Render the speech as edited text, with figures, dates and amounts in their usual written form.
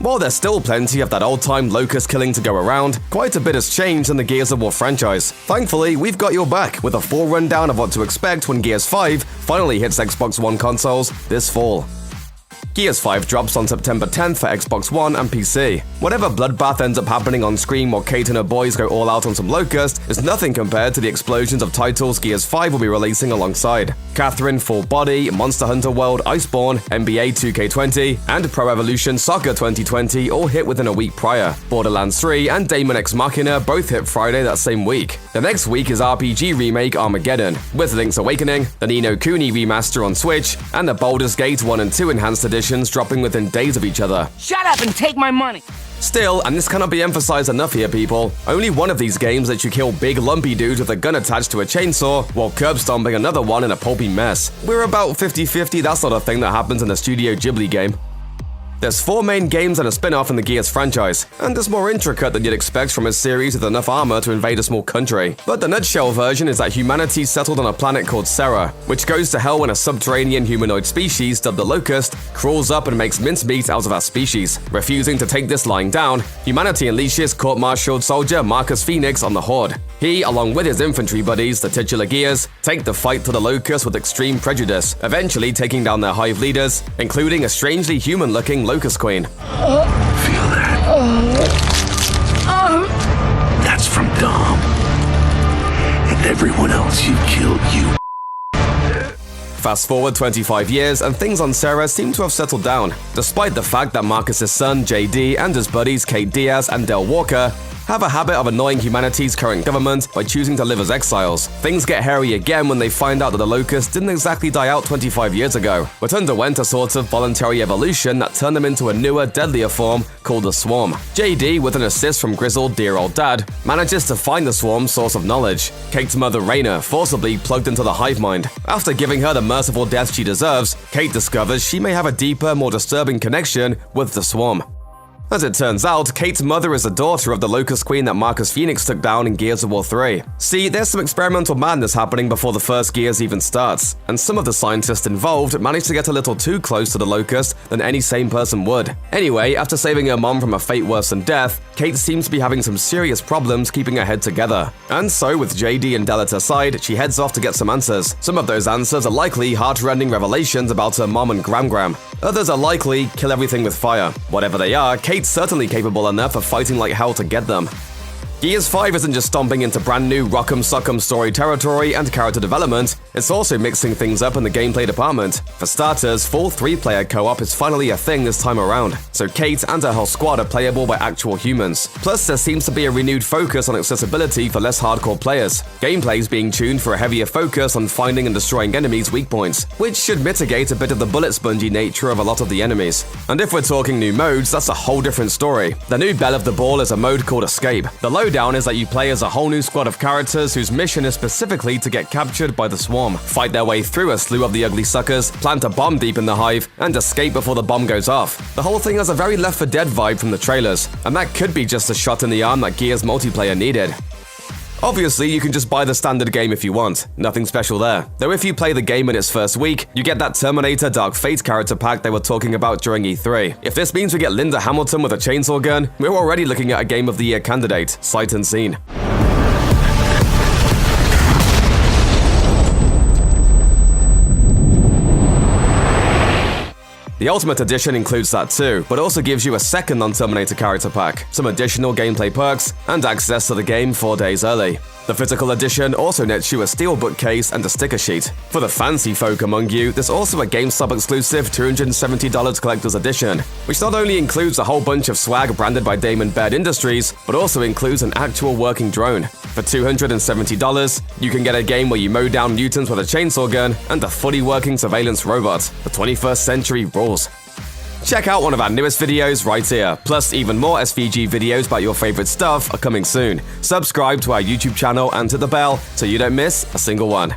While there's still plenty of that old-time locust killing to go around, quite a bit has changed in the Gears of War franchise. Thankfully, we've got your back with a full rundown of what to expect when Gears 5 finally hits Xbox One consoles this fall. Gears 5 drops on September 10th for Xbox One and PC. Whatever bloodbath ends up happening on screen while Kate and her boys go all out on some Locust is nothing compared to the explosions of titles Gears 5 will be releasing alongside. Catherine, Full Body, Monster Hunter World, Iceborne, NBA 2K20, and Pro Evolution Soccer 2020 all hit within a week prior. Borderlands 3 and Daemon X Machina both hit Friday that same week. The next week is RPG remake Armageddon, with Link's Awakening, the Ni no Kuni remaster on Switch, and the Baldur's Gate 1 and 2 enhanced editions dropping within days of each other. Shut up and take my money! Still, and this cannot be emphasized enough here, people, only one of these games lets you kill big lumpy dudes with a gun attached to a chainsaw while curb stomping another one in a pulpy mess. We're about 50-50, that's not a thing that happens in a Studio Ghibli game. There's 4 main games and a spin-off in the Gears franchise, and it's more intricate than you'd expect from a series with enough armor to invade a small country. But the nutshell version is that humanity settled on a planet called Serra, which goes to hell when a subterranean humanoid species dubbed the Locust crawls up and makes mincemeat out of our species. Refusing to take this lying down, humanity unleashes court-martialed soldier Marcus Phoenix on the Horde. He, along with his infantry buddies, the titular Gears, take the fight to the Locust with extreme prejudice, eventually taking down their hive leaders, including a strangely human-looking Locust Queen. Feel that? That's from Dom. And everyone else you killed, you. Fast forward 25 years and things on Serra seem to have settled down, despite the fact that Marcus's son JD and his buddies Kate Diaz and Del Walker have a habit of annoying humanity's current government by choosing to live as exiles. Things get hairy again when they find out that the Locust didn't exactly die out 25 years ago, but underwent a sort of voluntary evolution that turned them into a newer, deadlier form called the Swarm. JD, with an assist from grizzled dear old dad, manages to find the Swarm's source of knowledge. Kate's mother Raina forcibly plugged into the hive mind. After giving her the merciful death she deserves, Kate discovers she may have a deeper, more disturbing connection with the Swarm. As it turns out, Kate's mother is the daughter of the Locust Queen that Marcus Phoenix took down in Gears of War 3. See, there's some experimental madness happening before the first Gears even starts, and some of the scientists involved managed to get a little too close to the Locust than any sane person would. Anyway, after saving her mom from a fate worse than death, Kate seems to be having some serious problems keeping her head together. And so, with JD and Del at her side, she heads off to get some answers. Some of those answers are likely heart-rending revelations about her mom and Gram. Others are likely kill everything with fire. Whatever they are, Kate's certainly capable enough of fighting like hell to get them. Gears 5 isn't just stomping into brand new rock'em sock'em story territory and character development, it's also mixing things up in the gameplay department. For starters, full 3-player co-op is finally a thing this time around, so Kate and her whole squad are playable by actual humans. Plus, there seems to be a renewed focus on accessibility for less hardcore players. Gameplay is being tuned for a heavier focus on finding and destroying enemies' weak points, which should mitigate a bit of the bullet spongy nature of a lot of the enemies. And if we're talking new modes, that's a whole different story. The new belle of the ball is a mode called Escape. The lowdown is that you play as a whole new squad of characters whose mission is specifically to get captured by the Swarm, fight their way through a slew of the ugly suckers, plant a bomb deep in the hive, and escape before the bomb goes off. The whole thing has a very Left 4 Dead vibe from the trailers, and that could be just a shot in the arm that Gears multiplayer needed. Obviously, you can just buy the standard game if you want, nothing special there. Though if you play the game in its first week, you get that Terminator Dark Fate character pack they were talking about during E3. If this means we get Linda Hamilton with a chainsaw gun, we're already looking at a Game of the Year candidate, sight unseen. The Ultimate Edition includes that too, but also gives you a second non-Terminator character pack, some additional gameplay perks, and access to the game 4 days early. The Physical Edition also nets you a steelbook case and a sticker sheet. For the fancy folk among you, there's also a GameStop exclusive $270 Collector's Edition, which not only includes a whole bunch of swag branded by Damon Baird Industries, but also includes an actual working drone. For $270, you can get a game where you mow down mutants with a chainsaw gun and a fully working surveillance robot. The 21st century rules. Check out one of our newest videos right here, plus even more SVG videos about your favorite stuff are coming soon. Subscribe to our YouTube channel and hit the bell so you don't miss a single one.